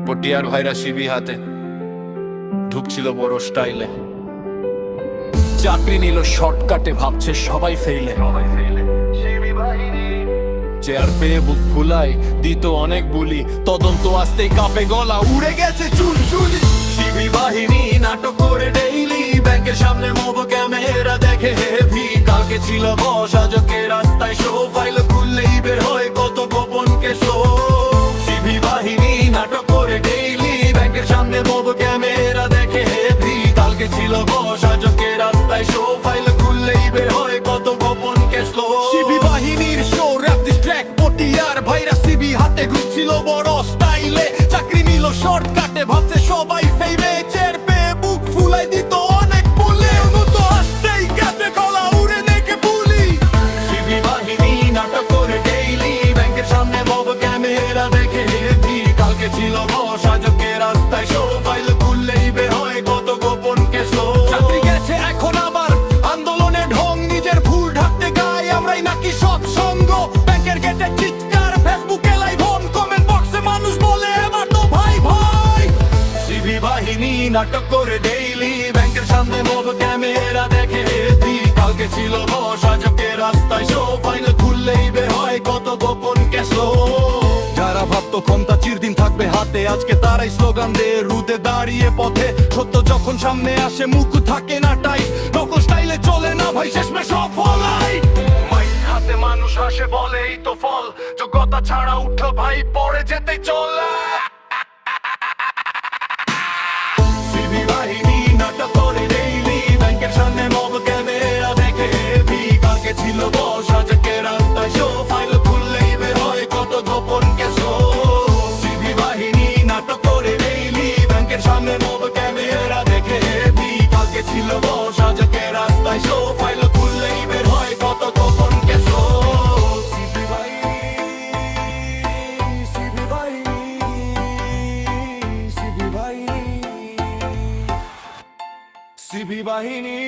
পটিয়ার ভাইরা শিবি হাতে ঢুকছিল বড় স্টাইলে। চাকরি নিল শর্টকাটে, ভাবছে সবাই ফেইলে। চেয়ার পেয়ে বুক ফুলাই দিত অনেক বুলি, তদন্ত আসতেই কাঁপে গলা, উড়ে গেছে চুল চুলি। শিবি বাহিনী নাটক করে ডেইলি, ব্যাংকের সামনে মোব ক্যামেরা দেখে হেভি। কালকে ছিল বস, আজকে রাস্তায় শো, ফাইল খুললেই বের হয় কত গোপন কেসো। শিবি বাহিনী নাটক করে ডেইলি, ব্যাংকের সামনে মোব ক্যামেরা দেখে হেভি। কালকে ছিল বস, আজকে রাস্তায় শো, ফাইল খুললেই বের হয় কত গোপন কেসো। শিবি বাহিনীর শো, র‍্যাপ দিস ট্র্যাক, পটিয়ার ভাইরা শিবি হাতে ঘুরছিল বড় স্টাইলে। চাকরি নিল শর্টকাটে, ভাবছে সবাই ফেইবে। চেয়ার পেয়ে বুক ফুলাই দিত অনেক বলে, মতো আসতেই কাঁপে গলা, উড়ে দেখে বুলি। শিবি বাহিনী নাটক করে ডেইলি, ব্যাংকের সামনে মোব ক্যামেরা দেখে হেভি। কালকে ছিল বস, আজকে রাস্তায় শো, ফাইল খুললেই বের হয় কত গোপন কেসো। চাকরি গেছে এখন আবার আন্দোলনে ঢং, নিজের ভুল ঢাকতে গায় আমরাই নাকি সৎসঙ্গ। ব্যাংকের গেটে চিৎকার, ফেসবুকে লাইভ অন, কমেন্ট বক্সে মানুষ বলে এবার তো ভাই ভাই। শিবি বাহিনী নাটক করে ডেইলি, ব্যাংকের সামনে মোব ক্যামেরা দেখে হেভি। কালকে ছিল বস, আজকে রাস্তায় শো, ফাইল খুললেই বের হয় কত গোপন কেসো। যারা ভাবতো ক্ষমতা চিরদিন থাকবে হাতে, আজকে তারাই স্লোগান দিয়ে রুদে দাঁড়িয়ে পথে। সত্য যখন সামনে আসে মুখ থাকে না টাইট, নকল স্টাইলে চলে না ভাই, শেষমেশ সফল মাইক হাতে মানুষ হাসে, বলে এই তো ফল। যোগ্যতা ছাড়া উঠল ভাই, পড়ে যেতে চলে। শিবি বাহিনী নাটক করে ডেইলি, ব্যাংকের সামনে মোব ক্যামেরা দেখে হেভি। কালকে ছিল বস, আজকে রাস্তায় শো, ফাইল খুললেই বের হয় কত গোপন কেসো। শিবি বাহিনী নাটক করে ডেইলি, ব্যাংকের সামনে মোব ক্যামেরা দেখে হেভি। কালকে ছিল বস, আজকে রাস্তায় শো, ফাইল খুললেই বের হয় কত গোপন কেসো। শিবি বাহিনী, শিবি বাহিনী, শিবি বাহিনী, শিবি বাহিনী।